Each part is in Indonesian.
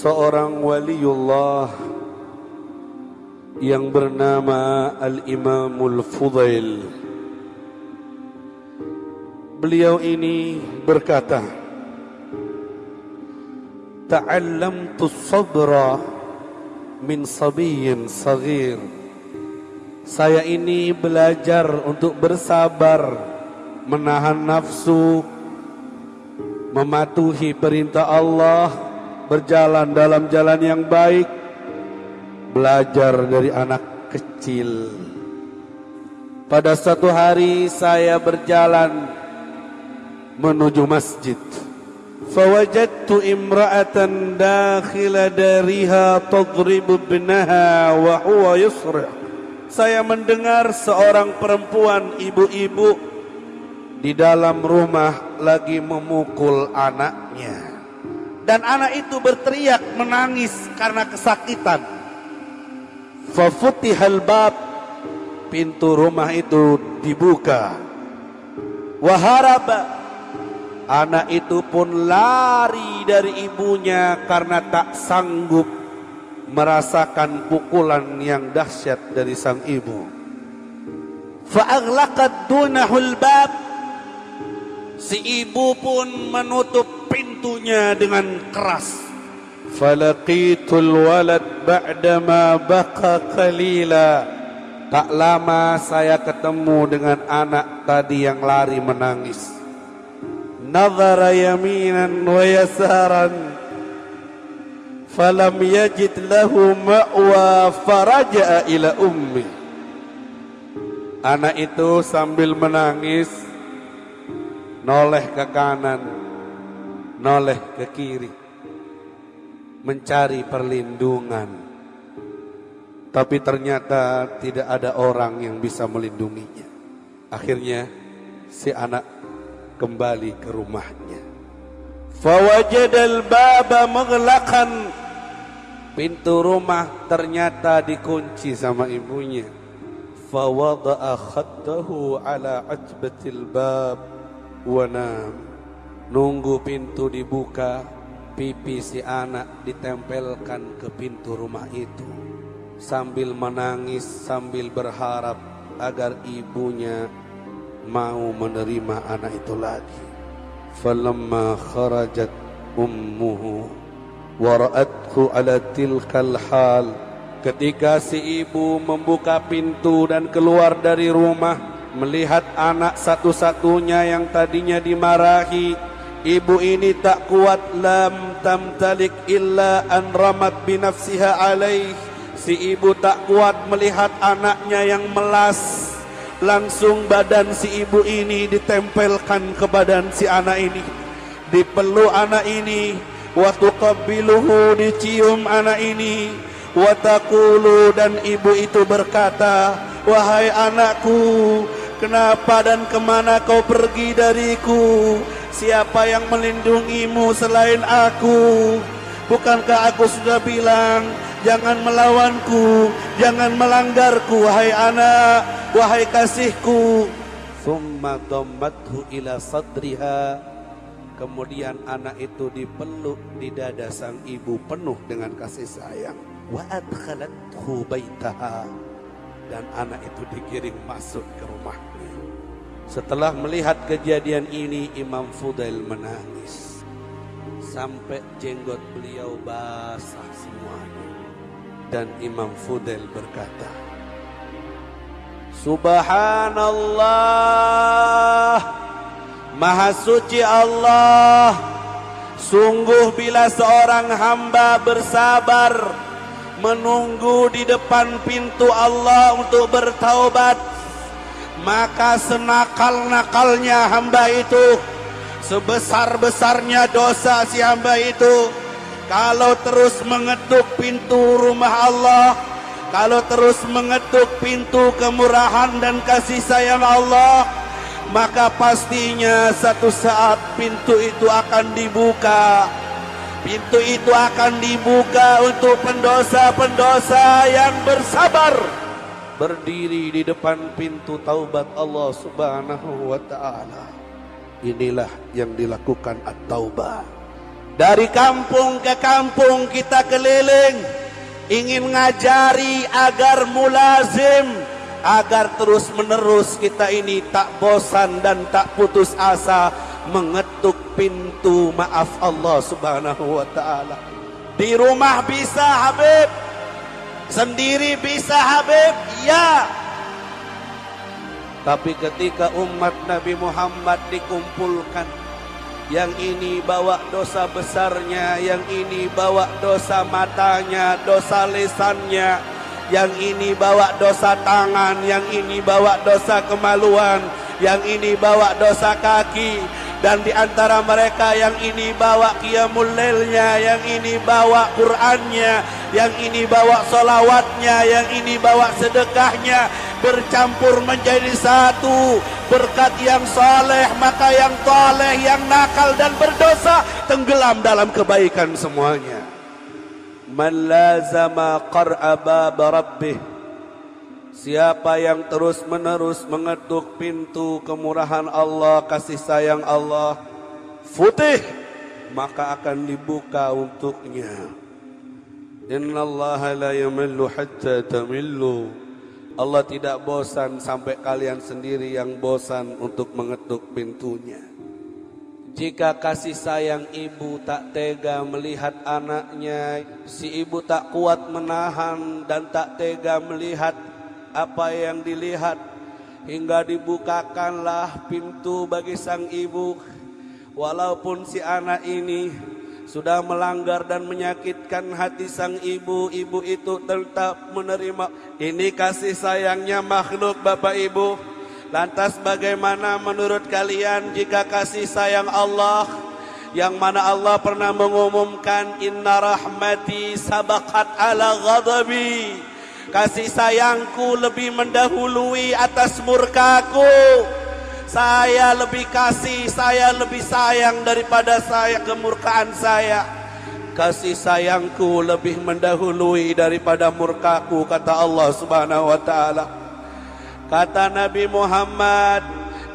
seorang waliullah yang bernama Al-Imamul Fudail. Beliau ini berkata, ta'allamtu sabra min sabiyyin saghir. Saya ini belajar untuk bersabar, menahan nafsu, mematuhi perintah Allah, berjalan dalam jalan yang baik, belajar dari anak kecil. Pada suatu hari saya berjalan menuju masjid. Fawajadtu imra'atan dakhila dariha tadribu ibnaha wa huwa yusri'. Saya mendengar seorang perempuan ibu-ibu di dalam rumah lagi memukul anaknya. Dan anak itu berteriak menangis karena kesakitan. Fafutihal bab, pintu rumah itu dibuka. Waharaba, anak itu pun lari dari ibunya karena tak sanggup merasakan pukulan yang dahsyat dari sang ibu. Fa'aghlaqat dunahul bab, si ibu pun menutup pintunya dengan keras. Falaqitul walad ba'dama baqa qalila. Tak lama saya ketemu dengan anak tadi yang lari menangis. Nadhara yaminan wa yasaran falam yajid lahu ma'wa faraja'a ila ummi. Anak itu sambil menangis noleh ke kanan, noleh ke kiri, mencari perlindungan. Tapi ternyata tidak ada orang yang bisa melindunginya. Akhirnya si anak kembali ke rumahnya. Fawajadal baba maghlaqan, pintu rumah ternyata dikunci sama ibunya. Fawada'a khaddahu ala ajbatil bab wa nam. Nunggu pintu dibuka, pipi si anak ditempelkan ke pintu rumah itu, sambil menangis, sambil berharap agar ibunya mau menerima anak itu lagi. Falamma kharajat ummuhu wa ra'athu ala tilkal hal, ketika si ibu membuka pintu dan keluar dari rumah, melihat anak satu-satunya yang tadinya dimarahi, ibu ini tak kuat. Lam tamtalik illa an ramat binafsiha alaih. Si ibu tak kuat melihat anaknya yang melas. Langsung badan si ibu ini ditempelkan ke badan si anak ini, dipeluk anak ini, wa tuqabbiluhu, dicium anak ini, wa taqulu, dan ibu itu berkata, wahai anakku, kenapa dan kemana kau pergi dariku? Siapa yang melindungimu selain aku? Bukankah aku sudah bilang, jangan melawanku, jangan melanggarku, wahai anak, wahai kasihku. Thumma dhammathu ila sadriha, kemudian anak itu dipeluk di dada sang ibu penuh dengan kasih sayang. Wa adkhalathu baitaha, dan anak itu digiring masuk ke rumahnya. Setelah melihat kejadian ini, Imam Fudail menangis sampai jenggot beliau basah semuanya. Dan Imam Fudail berkata, Subhanallah, Maha suci Allah. Sungguh bila seorang hamba bersabar menunggu di depan pintu Allah untuk bertaubat, maka senakal-nakalnya hamba itu, sebesar-besarnya dosa si hamba itu, kalau terus mengetuk pintu rumah Allah, kalau terus mengetuk pintu kemurahan dan kasih sayang Allah, maka pastinya satu saat pintu itu akan dibuka. Pintu itu akan dibuka untuk pendosa-pendosa yang bersabar, berdiri di depan pintu taubat Allah Subhanahu wa ta'ala. Inilah yang dilakukan at-taubah. Dari kampung ke kampung kita keliling, ingin ngajari agar mulazim, agar terus menerus kita ini tak bosan dan tak putus asa mengetuk pintu maaf Allah subhanahu wa ta'ala. Di rumah bisa Habib, sendiri bisa Habib, ya. Tapi ketika umat Nabi Muhammad dikumpulkan, yang ini bawa dosa besarnya, yang ini bawa dosa matanya, dosa lisannya, yang ini bawa dosa tangan, yang ini bawa dosa kemaluan, yang ini bawa dosa kaki, dan di antara mereka yang ini bawa qiyamul lailnya, yang ini bawa Qur'annya, yang ini bawa solawatnya, yang ini bawa sedekahnya, bercampur menjadi satu. Berkat yang saleh, maka yang toleh, yang nakal dan berdosa tenggelam dalam kebaikan semuanya. Man lazama qar'a bab rabbih, siapa yang terus menerus mengetuk pintu kemurahan Allah, kasih sayang Allah, futih, maka akan dibuka untuknya. Innallaha la yamillu hatta tamillu. Allah tidak bosan sampai kalian sendiri yang bosan untuk mengetuk pintunya. Jika kasih sayang ibu tak tega melihat anaknya, si ibu tak kuat menahan dan tak tega melihat apa yang dilihat, hingga dibukakanlah pintu bagi sang ibu. Walaupun si anak ini sudah melanggar dan menyakitkan hati sang ibu, ibu itu tetap menerima. Ini kasih sayangnya makhluk Bapak Ibu. Lantas bagaimana menurut kalian jika kasih sayang Allah, yang mana Allah pernah mengumumkan inna rahmati sabaqat ala ghadabi, kasih sayangku lebih mendahului atas murkaku. Saya lebih kasih, saya lebih sayang daripada saya kemurkaan saya. Kasih sayangku lebih mendahului daripada murkaku, kata Allah subhanahu wa ta'ala. Kata Nabi Muhammad,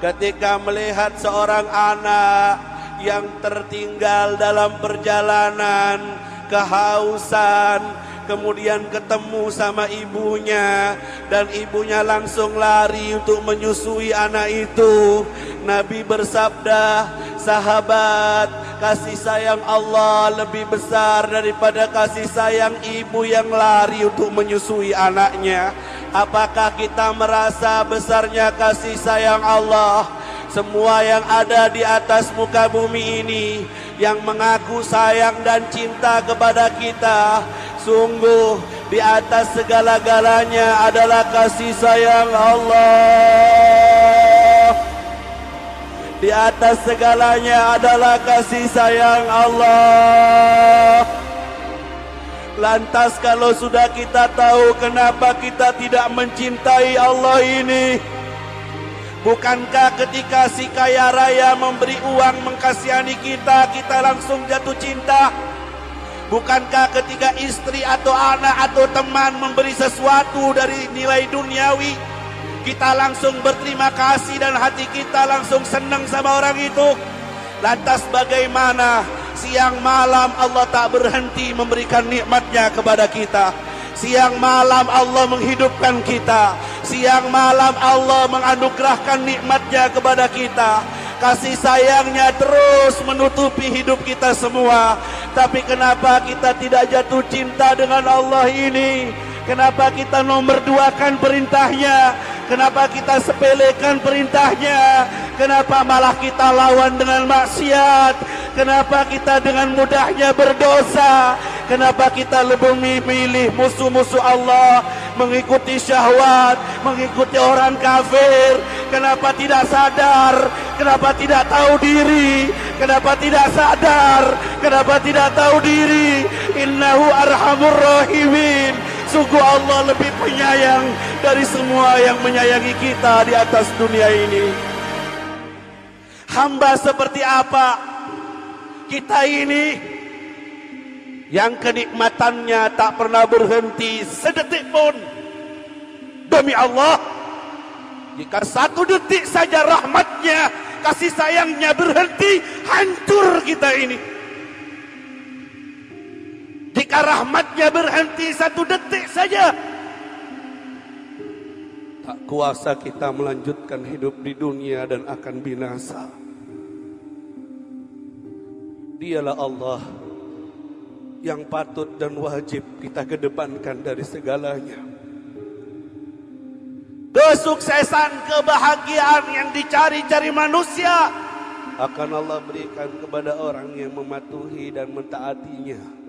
ketika melihat seorang anak yang tertinggal dalam perjalanan, kehausan, kemudian ketemu sama ibunya, dan ibunya langsung lari untuk menyusui anak itu, Nabi bersabda, sahabat, kasih sayang Allah lebih besar daripada kasih sayang ibu yang lari untuk menyusui anaknya. Apakah kita merasa besarnya kasih sayang Allah? Semua yang ada di atas muka bumi ini yang mengaku sayang dan cinta kepada kita, sungguh di atas segala-galanya adalah kasih sayang Allah. Di atas segalanya adalah kasih sayang Allah. Lantas kalau sudah kita tahu, kenapa kita tidak mencintai Allah ini? Bukankah ketika si kaya raya memberi uang mengkasihani kita, kita langsung jatuh cinta? Bukankah ketika istri atau anak atau teman memberi sesuatu dari nilai duniawi, kita langsung berterima kasih dan hati kita langsung senang sama orang itu? Lantas bagaimana siang malam Allah tak berhenti memberikan nikmatnya kepada kita? Siang malam Allah menghidupkan kita. Siang malam Allah menganugerahkan nikmatnya kepada kita. Kasih sayangnya terus menutupi hidup kita semua. Tapi kenapa kita tidak jatuh cinta dengan Allah ini? Kenapa kita nomor duakan perintahnya? Kenapa kita sepelekan perintahnya? Kenapa malah kita lawan dengan maksiat? Kenapa kita dengan mudahnya berdosa? Kenapa kita lebih memilih musuh-musuh Allah, mengikuti syahwat, mengikuti orang kafir? Kenapa tidak sadar? Kenapa tidak tahu diri? Kenapa tidak sadar? Kenapa tidak tahu diri? Innahu arhamur rahimin. Sungguh Allah lebih penyayang dari semua yang menyayangi kita di atas dunia ini. Hamba seperti apa kita ini yang kenikmatannya tak pernah berhenti sedetik pun? Demi Allah, jika satu detik saja rahmatnya, kasih sayangnya berhenti, hancur kita ini. Jika rahmatnya berhenti 1 detik saja, tak kuasa kita melanjutkan hidup di dunia dan akan binasa. Dialah Allah yang patut dan wajib kita kedepankan dari segalanya. Kesuksesan, kebahagiaan yang dicari-cari manusia akan Allah berikan kepada orang yang mematuhi dan mentaatinya.